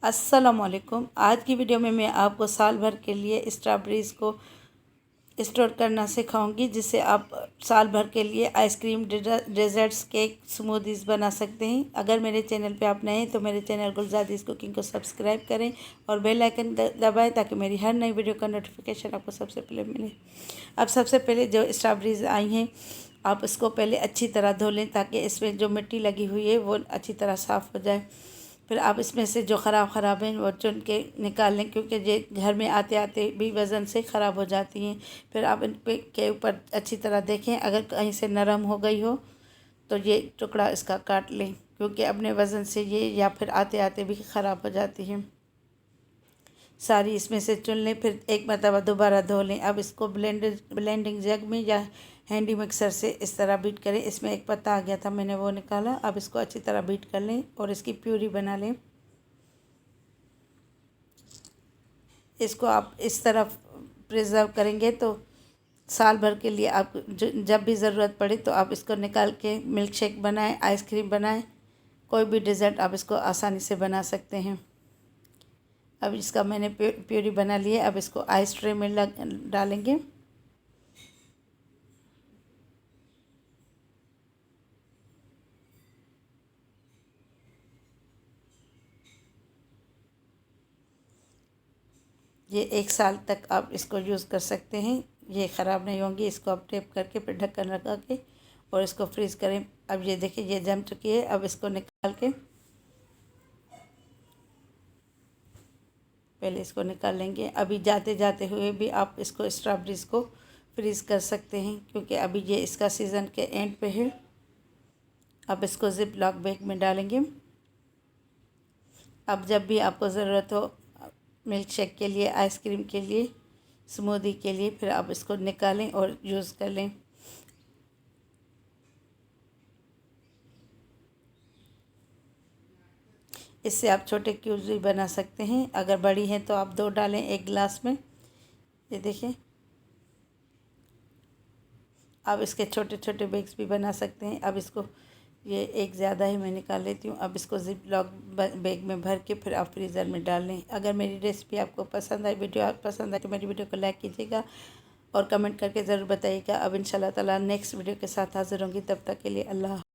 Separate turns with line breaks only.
अस्सलामुअलैकुम। आज की वीडियो में मैं आपको साल भर के लिए स्ट्रॉबेरीज़ को स्टोर करना सिखाऊंगी, जिससे आप साल भर के लिए आइसक्रीम, डेजर्ट्स, केक, स्मूदीज़ बना सकते हैं। अगर मेरे चैनल पे आप नए हैं तो मेरे चैनल गुलज़ादीज़ कुकिंग को सब्सक्राइब करें और बेल आइकन दबाएं ताकि मेरी हर नई वीडियो का नोटिफिकेशन आपको सबसे पहले मिले। अब सबसे पहले जो स्ट्रॉबेरीज़ आई हैं, आप इसको पहले अच्छी तरह धो लें ताकि इसमें जो मिट्टी लगी हुई है वो अच्छी तरह साफ़ हो जाए। फिर आप इसमें से जो ख़राब हैं वो चुन के निकाल लें, क्योंकि ये घर में आते आते भी वज़न से ख़राब हो जाती हैं। फिर आप इन पे के ऊपर अच्छी तरह देखें, अगर कहीं से नरम हो गई हो तो ये टुकड़ा इसका काट लें, क्योंकि अपने वज़न से ये या फिर आते आते भी ख़राब हो जाती हैं। सारी इसमें से चुन लें, फिर एक मरतबा दोबारा धो लें। अब इसको ब्लेंडिंग जग में या हैंडी मिक्सर से इस तरह बीट करें। इसमें एक पत्ता आ गया था, मैंने वो निकाला। अब इसको अच्छी तरह बीट कर लें और इसकी प्यूरी बना लें। इसको आप इस तरह प्रिजर्व करेंगे तो साल भर के लिए आप जब भी ज़रूरत पड़े तो आप इसको निकाल के मिल्क शेक बनाएं, आइसक्रीम बनाएं, कोई भी डेज़र्ट आप इसको आसानी से बना सकते हैं। अब इसका मैंने प्यूरी बना ली है। अब इसको आइस ट्रे में डालेंगे। ये 1 साल तक आप इसको यूज़ कर सकते हैं, ये ख़राब नहीं होंगी। इसको आप टेप करके फिर ढक्कन लगा के और इसको फ्रीज़ करें। अब ये देखिए ये जम चुकी है। अब इसको निकाल के पहले इसको निकाल लेंगे। अभी जाते जाते हुए भी आप इसको स्ट्रॉबेरीज़ को फ्रीज़ कर सकते हैं, क्योंकि अभी ये इसका सीज़न के एंड पे है। अब इसको ज़िप लॉक बैग में डालेंगे। अब जब भी आपको ज़रूरत हो मिल्क शेक के लिए, आइसक्रीम के लिए, स्मूदी के लिए, फिर आप इसको निकालें और यूज़ कर लें। इससे आप छोटे क्यूब्स भी बना सकते हैं। अगर बड़ी हैं तो आप 2 डालें एक गिलास में। ये देखें, आप इसके छोटे छोटे बैग्स भी बना सकते हैं। अब इसको ये एक ज़्यादा ही मैं निकाल लेती हूँ। अब इसको ज़िप लॉक बैग में भर के फिर आप फ्रीज़र में डाल लें। अगर मेरी रेसिपी आपको पसंद आई, वीडियो पसंद आए तो मेरी वीडियो को लाइक कीजिएगा और कमेंट करके ज़रूर बताइएगा। अब इंशाल्लाह ताला नेक्स्ट वीडियो के साथ हाज़िर होंगी। तब तक के लिए अल्लाह।